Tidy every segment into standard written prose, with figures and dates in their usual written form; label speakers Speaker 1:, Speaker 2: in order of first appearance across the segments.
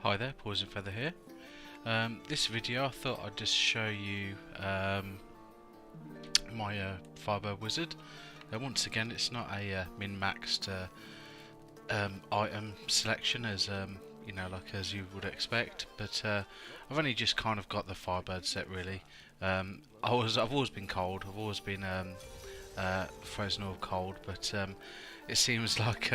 Speaker 1: Hi there, Poison Feather here. This video I thought I'd just show you my firebird wizard. Once again, it's not a min-maxed item selection as as you would expect, but I've only just kind of got the firebird set really. I've always been cold. I've always been frozen or cold, but it seems like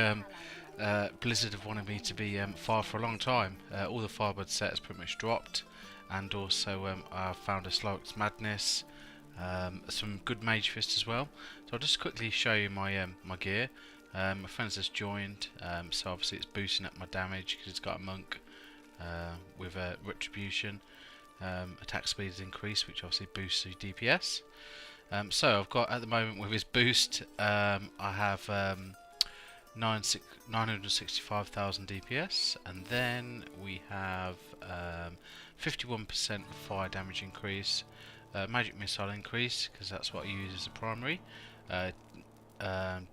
Speaker 1: Blizzard have wanted me to be fire for a long time. All the firebird set has pretty much dropped, and also I found a Slox Madness, some good Mage Fist as well. So I'll just quickly show you my my gear. My friend's just joined, so obviously it's boosting up my damage because it's got a monk with a retribution. Attack speed is increased, which obviously boosts the DPS. So I've got at the moment with his boost, I have 965,000 DPS, and then we have 51% fire damage increase, magic missile increase because that's what I use as a primary,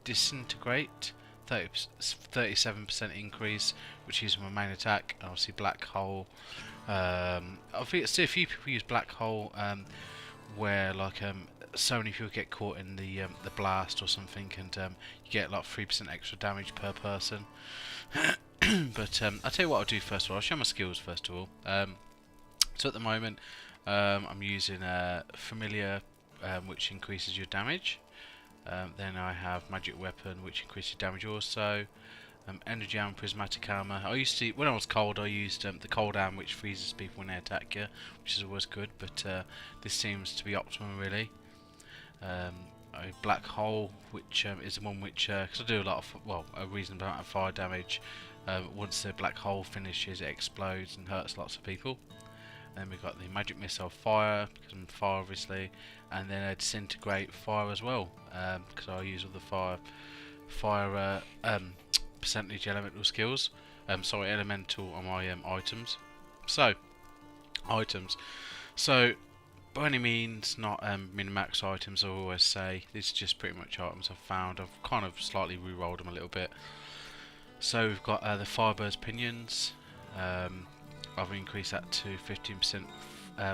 Speaker 1: disintegrate 37% increase, which is my main attack. Obviously black hole. I see a few people use black hole where so many people get caught in the blast or something, and you get like 3% extra damage per person. But I'll tell you what I'll do first of all. I'll show my skills first of all. So at the moment I'm using familiar, which increases your damage. Then I have magic weapon, which increases damage also. Energy arm, prismatic armor. When I was cold, I used the cold arm, which freezes people when they attack you, which is always good. But this seems to be optimum really. A black hole, which is the one which, because I do a lot of, a reasonable amount of fire damage. Once the black hole finishes, it explodes and hurts lots of people. Then we've got the magic missile fire, because I'm fire obviously, and then a disintegrate fire as well, because I use all the fire percentage elemental skills. Elemental on my items. So items. So by any means not min-max items, I always say. This is just pretty much items I've found. I've kind of slightly re-rolled them a little bit. So we've got the Firebird's Pinions. I've increased that to 15%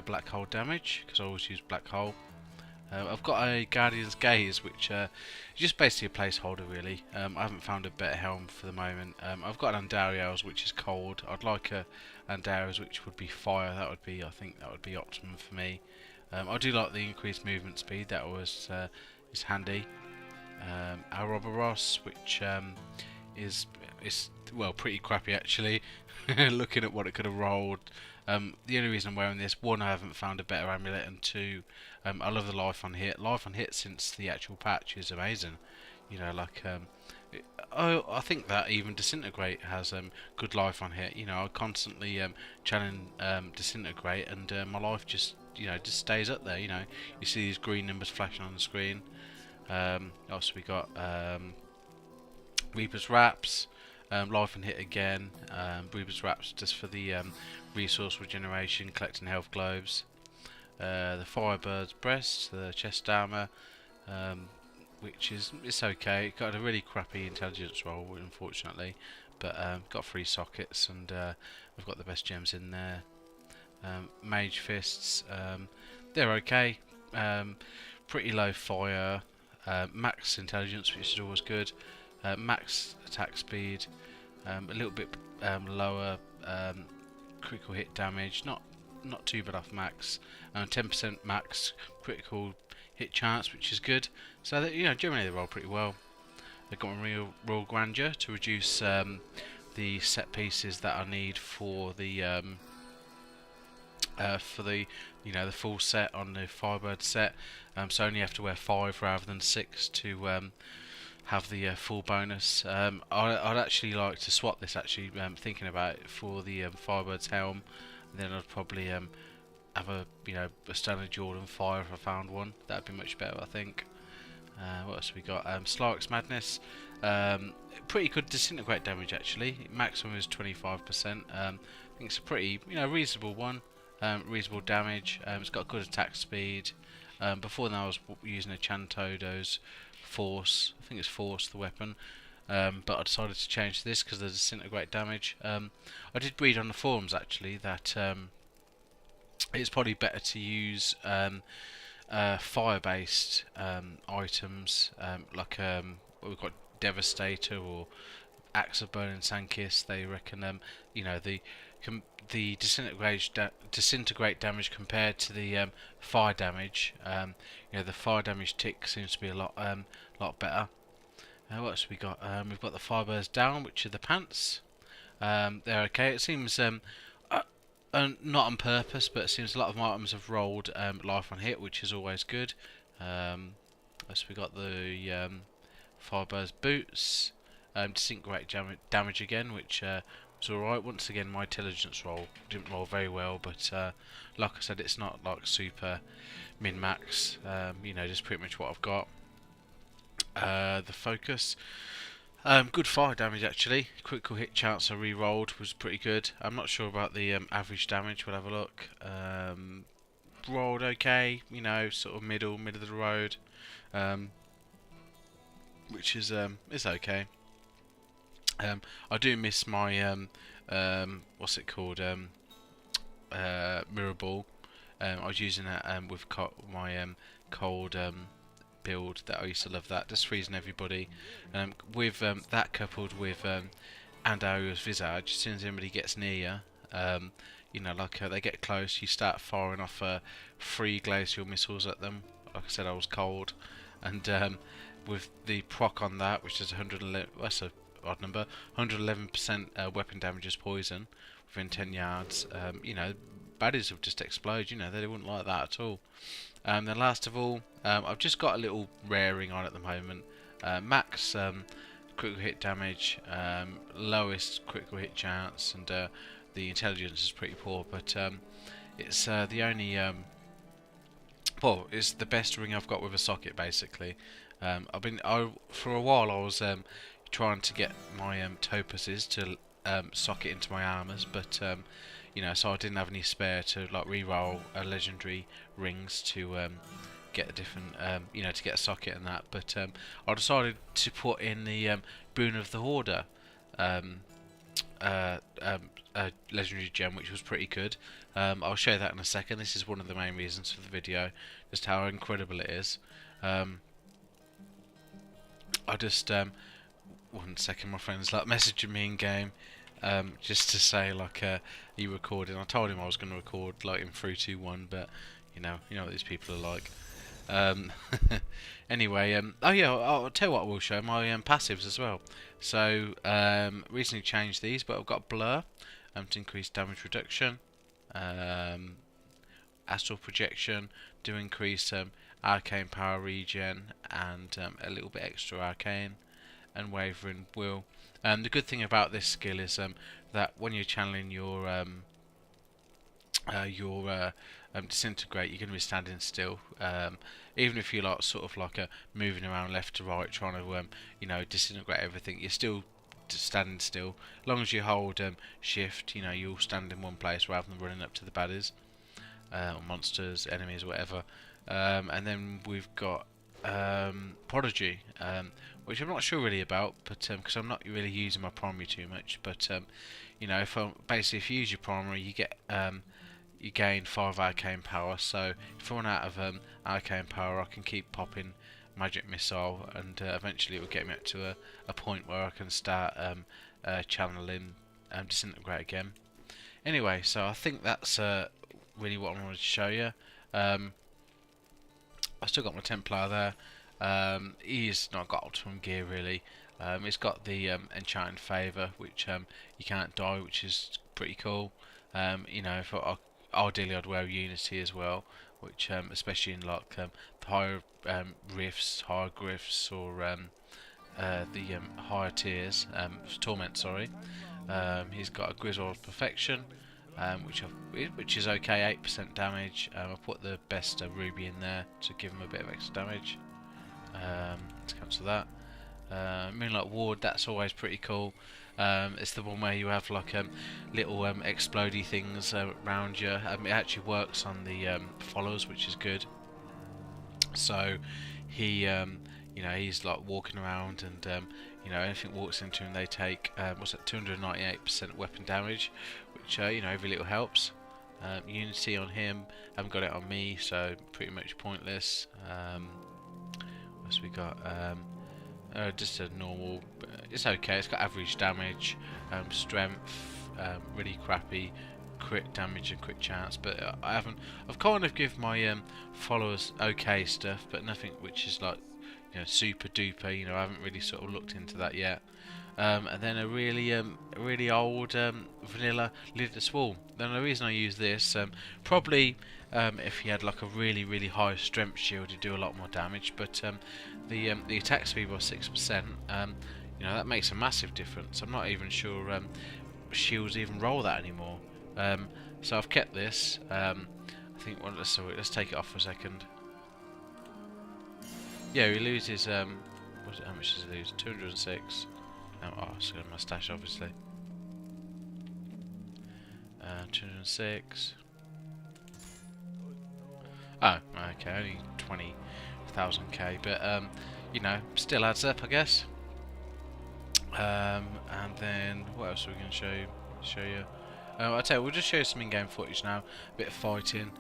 Speaker 1: black hole damage, because I always use black hole. I've got a Guardian's Gaze, which is just basically a placeholder really. I haven't found a better helm for the moment. I've got an Andariel's, which is cold. I'd like a Andariel's which would be fire. I think that would be optimum for me. I do like the increased movement speed. That was is handy. Ouroboros, which is pretty crappy actually. Looking at what it could have rolled. The only reason I'm wearing this, one, I haven't found a better amulet, and two, I love the life on hit. Life on hit since the actual patch is amazing. You know, I think that even disintegrate has good life on hit. You know, I constantly challenge disintegrate, and my life just stays up there. You know, you see these green numbers flashing on the screen. Also we got Reaper's Wraps. Life and hit again. Reaper's Wraps just for the resource regeneration, collecting health globes. The Firebird's Breast, the chest armor, which it's okay. It got a really crappy intelligence roll, unfortunately, but got 3 sockets, and we've got the best gems in there. Mage Fists, they're okay. Pretty low fire. Max intelligence, which is always good. Max attack speed, a little bit lower critical hit damage, not too bad off max. 10% max critical hit chance, which is good. So that, generally they roll pretty well. They've got my Royal Grandeur to reduce the set pieces that I need for the the full set on the Firebird set. So I only have to wear 5 rather than 6 to have the full bonus. I'd actually like to swap this, actually, thinking about it, for the Firebird's helm. And then I'd probably have a standard Jordan fire if I found one. That'd be much better, I think. What else have we got? Slox Madness, pretty good disintegrate damage actually. Maximum is 25%. I think it's a pretty reasonable one. Reasonable damage. It's got good attack speed. Before now I was using a Chantodo's Force. I think it's Force, the weapon. but I decided to change this because of the disintegrate damage. I did read on the forums actually that it's probably better to use fire-based items, like we've got Devastator or Axe of Burning Sunkiss. They reckon you know, the disintegrate damage compared to the fire damage. You know, the fire damage tick seems to be a lot better. What else we got? We've got the firebirds down, which are the pants. They're okay. It seems not on purpose, but it seems a lot of my items have rolled life on hit, which is always good. So we got the firebirds boots, disintegrate damage again, which was alright. Once again, my intelligence roll didn't roll very well, but like I said, it's not like super min-max. You know, just pretty much what I've got. The focus, good fire damage actually. Critical hit chance I re-rolled was pretty good. I'm not sure about the average damage. We'll have a look. Rolled okay, you know, sort of middle of the road, which is okay. I do miss my what's it called, mirror ball. I was using that with my cold build that I used to love, that just freezing everybody. With that coupled with Andariel's Visage, as soon as anybody gets near you, you know, like they get close, you start firing off 3 glacial missiles at them. Like I said, I was cold, and with the proc on that, which is 111, that's a odd number, 111% weapon damage as poison within 10 yards. You know, baddies would just explode. You know, they wouldn't like that at all. Then last of all, I've just got a little raring on at the moment. Max critical hit damage, lowest critical hit chance, and the intelligence is pretty poor, but it's the only well, it's the best ring I've got with a socket basically. For a while I was trying to get my topuses to socket into my armors, but you know, so I didn't have any spare to like re-roll legendary rings to get a different, you know, to get a socket and that. But I decided to put in the Boon of the Hoarder legendary gem, which was pretty good. I'll show that in a second. This is one of the main reasons for the video, just how incredible it is. I just 1 second, my friend's like messaging me in game, just to say like, are you recording? I told him I was going to record like in 3, 2, 1, but you know what these people are like. Anyway, oh yeah, I'll tell you what I will show, my passives as well. So recently changed these, but I've got blur to increase damage reduction, astral projection, do increase arcane power regen, and a little bit extra arcane, and wavering will. The good thing about this skill is that when you're channeling your disintegrate, you're going to be standing still. Even if you're like sort of like moving around left to right, trying to you know, disintegrate everything, you're still standing still. As long as you hold shift, you know, you'll stand in one place rather than running up to the baddies, or monsters, enemies, whatever. And then we've got Prodigy, which I'm not sure really about, but because I'm not really using my primary too much. But you know, basically if you use your primary, you get you gain 5 arcane power. So if I run out of arcane power, I can keep popping magic missile, and eventually it will get me up to a point where I can start channeling disintegrate again. Anyway, so I think that's really what I wanted to show you. I still got my Templar there. He's not got optimum gear really. It's got the enchanting favour, which you can't die, which is pretty cool. You know, ideally I'd wear Unity as well, which especially in like the higher rifts, higher glyphs, or the higher tiers, torment. Sorry. He's got a Griswold Perfection, which is okay, 8% damage. I put the best Ruby in there to give him a bit of extra damage. Let's cancel that. Moonlight Ward, that's always pretty cool. It's the one where you have like little explodey things around you. It actually works on the followers, which is good. So he, you you know, he's like walking around, and you know, anything walks into him, they take what's that, 298% weapon damage, which you know, every little helps. Unity on him, haven't got it on me, so pretty much pointless. What else we got? Just a normal, it's okay, it's got average damage, strength, really crappy, crit damage and crit chance, but I've kind of given my followers okay stuff, but nothing which is like, you know, super duper, you know, I haven't really sort of looked into that yet. And then a really old vanilla lidless wall. Then the reason I use this, probably if you had like a really high strength shield, you'd do a lot more damage. But the attack speed was 6%. You know, that makes a massive difference. I'm not even sure shields even roll that anymore. So I've kept this. I think. Well, let's take it off for a second. Yeah, he loses. How much does he lose? 206. Oh, it's got a mustache, obviously. 206. Oh, okay, only 20,000k, but you know, still adds up, I guess. And then what else are we going to show you? I'll tell you, we'll just show you some in-game footage now. A bit of fighting.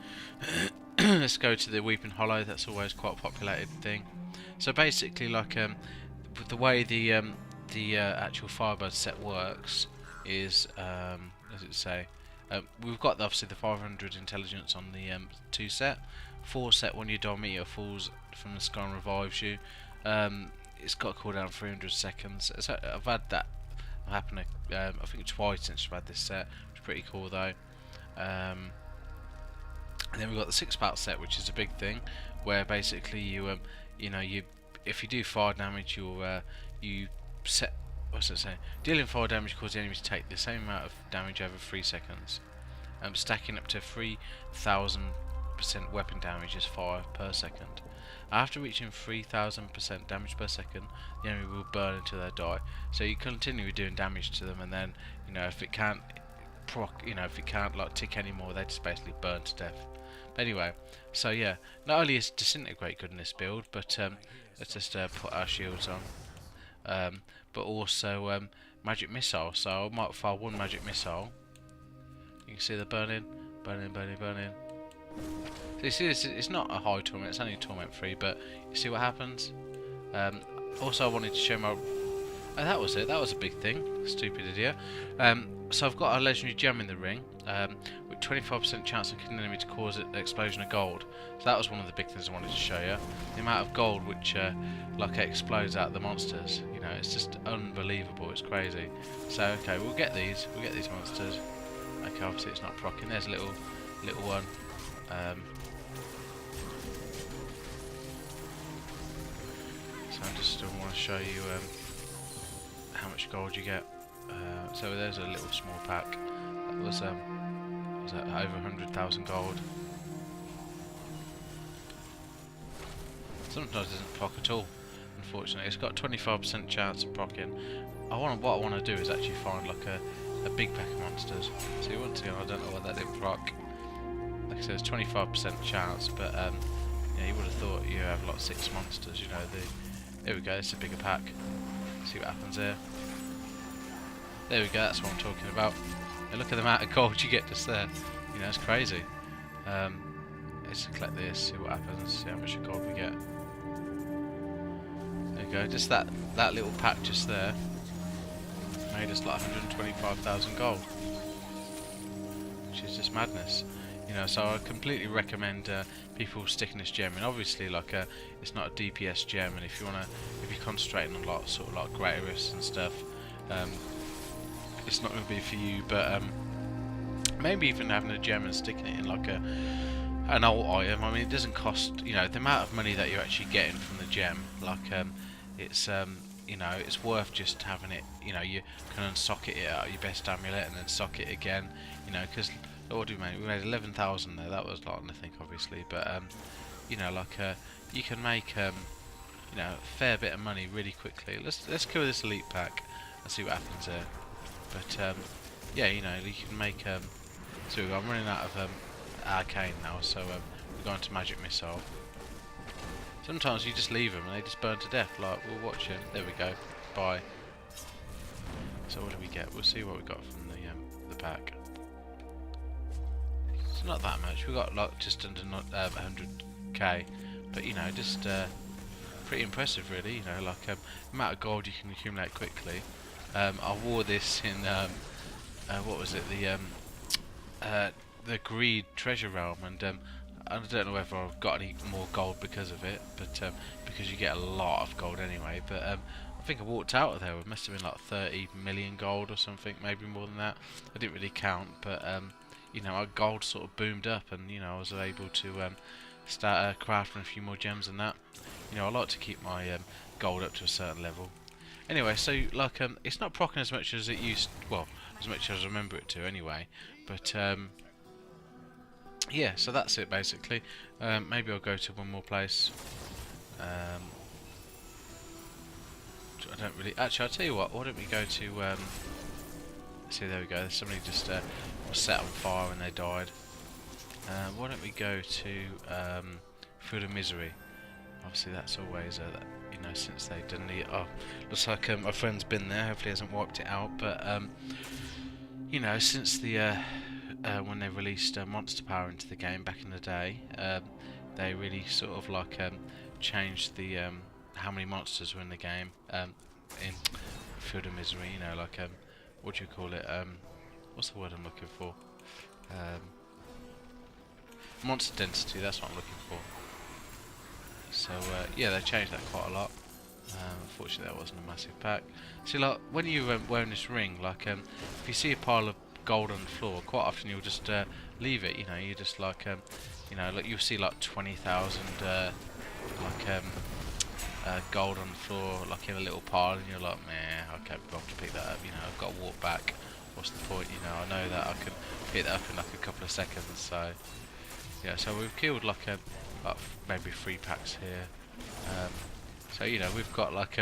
Speaker 1: Let's go to the Weeping Hollow. That's always quite a populated thing. So basically, like the way the actual Firebird set works is, as it say, we've got obviously the 500 intelligence on the 2 set, 4 set when your Dormeter falls from the sky and revives you. It's got a cooldown 300 seconds. So I've had that happen, I think twice since I've had this set, which is pretty cool though. And then we've got the 6-part set, which is a big thing, where basically you you know, if you do fire damage, you set, what's it say? Dealing fire damage causes the enemy to take the same amount of damage over 3 seconds. Stacking up to 3,000% weapon damage is fire per second. After reaching 3,000% damage per second, the enemy will burn until they die. So you continue doing damage to them, and then, you know, if it can't proc, you know, if it can't like tick anymore, they just basically burn to death. But anyway, so yeah, not only is disintegrate good in this build, but let's just put our shields on. But also magic missile. So I might fire 1 magic missile. You can see the burning. So you see this, it's not a high torment, it's only torment 3, but you see what happens. Also I wanted to show my, oh, that was it, that was a big thing, stupid idiot. So I've got a legendary gem in the ring, with 25% chance of killing an enemy to cause an explosion of gold. So that was one of the big things I wanted to show you. The amount of gold which like explodes out of the monsters, you know, it's just unbelievable, it's crazy. So okay, we'll get these monsters. Okay, obviously it's not proccing, there's a little one. So I just still want to show you how much gold you get. So there's a little small pack. That was that over 100,000 gold. Sometimes it doesn't proc at all, unfortunately. It's got 25% chance of proccing. What I want to do is actually find like a big pack of monsters. See, once again, I don't know why that didn't proc. Like I said, it's 25% chance, but yeah, you would have thought you have like 6 monsters. You know, there we go. It's a bigger pack. See what happens there. There we go. That's what I'm talking about. And look at the amount of gold you get just there. You know, it's crazy. Let's collect this. See what happens. See how much gold we get. There we go. Just that little pack just there made us like 125,000 gold, which is just madness. You know, so I completely recommend people sticking this gem. And obviously, like it's not a DPS gem, and if you're concentrating on like sort of like Greaterus and stuff, it's not going to be for you. But maybe even having a gem and sticking it in like an old item. I mean, it doesn't cost, you know, the amount of money that you're actually getting from the gem. Like it's you know, it's worth just having it. You know, you can unsocket it out of your best amulet and then socket it again. You know, because what do we make? We made 11,000 there. That was like nothing, obviously, but you know, like you can make you know, a fair bit of money really quickly. Let's kill this elite pack and see what happens there. But yeah, you know, you can make so I'm running out of arcane now, so we're going to magic missile. Sometimes you just leave them and they just burn to death. Like, we'll watch it. There we go. Bye. So what do we get? We'll see what we got from the pack. It's not that much. We got like just under 100k, but you know, just pretty impressive, really. You know, like amount of gold you can accumulate quickly. I wore this in what was it? The Greed Treasure Realm, and I don't know whether I've got any more gold because of it, but because you get a lot of gold anyway. But I think I walked out of there. It must have been like 30 million gold or something, maybe more than that. I didn't really count, but you know, our gold sort of boomed up, and you know, I was able to start crafting a few more gems and that. You know, I like to keep my gold up to a certain level. Anyway, so like it's not proccing as much as it used. Well, as much as I remember it to anyway. But yeah, so that's it basically. Maybe I'll go to one more place. I don't really. Actually, I'll tell you what. Why don't we go to? See, there we go. Somebody just was set on fire and they died. Why don't we go to Food of Misery? Obviously, that's always you know, since they've done the. Oh, looks like my friend's been there. Hopefully, he hasn't wiped it out. But you know, since the when they released Monster Power into the game back in the day, they really sort of like changed the how many monsters were in the game in Field of Misery. You know, like what do you call it? What's the word I'm looking for? Monster density. That's what I'm looking for. So yeah, they changed that quite a lot. Unfortunately, that wasn't a massive pack. See, like when you're wearing this ring, like if you see a pile of gold on the floor, quite often you'll just leave it. You know, you just like you know, like you'll see like 20,000 like gold on the floor, like in a little pile, and you're like, man, I can't be bothered to pick that up. You know, I've got to walk back. What's the point? You know, I know that I can pick that up in like a couple of seconds. So yeah, so we've killed like maybe 3 packs here. So you know, we've got like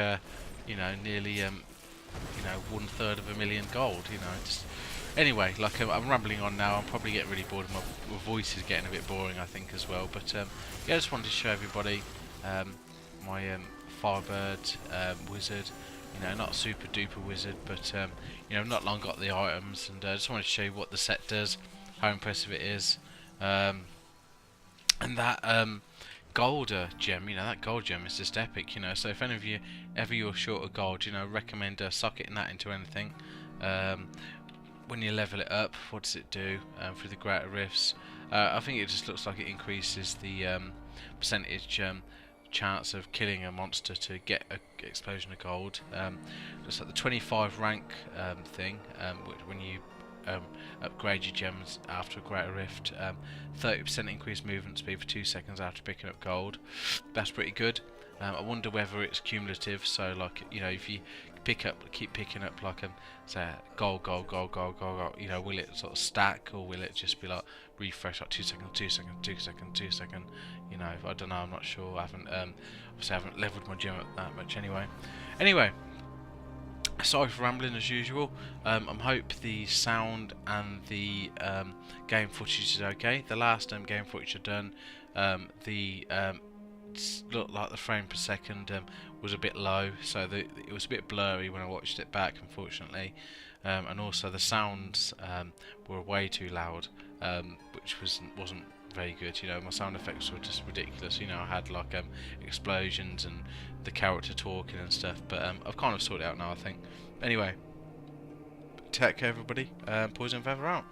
Speaker 1: you know, nearly you know, 1/3 of a million gold. You know, just anyway, like I'm rambling on now. I'm probably getting really bored. My voice is getting a bit boring, I think, as well. But yeah, I just wanted to show everybody my firebird wizard. You know, not super duper wizard, but you know, not long got the items, and I just wanted to show you what the set does, how impressive it is, and that gold gem. You know, that gold gem is just epic. You know, so if any of you ever you're short of gold, you know, recommend socketing that into anything. When you level it up, what does it do through the greater rifts? I think it just looks like it increases the percentage chance of killing a monster to get an explosion of gold. Just like the 25 rank thing, when you upgrade your gems after a greater rift, 30% increased movement speed for 2 seconds after picking up gold. That's pretty good. I wonder whether it's cumulative, so like, you know, if you keep picking up like say gold, you know, will it sort of stack, or will it just be like refresh like 2 seconds, 2 seconds, 2 seconds, 2 seconds? You know, I don't know, I'm not sure. I haven't obviously I haven't leveled my gem up that much anyway. Sorry for rambling as usual. I hope the sound and the game footage is okay. The last game footage I've done, looked like the frame per second was a bit low, so it was a bit blurry when I watched it back, unfortunately, and also the sounds were way too loud, which wasn't very good. You know, my sound effects were just ridiculous. You know, I had like explosions and the character talking and stuff, but I've kind of sorted it out now, I think. Anyway, take care everybody. Poison Feather out.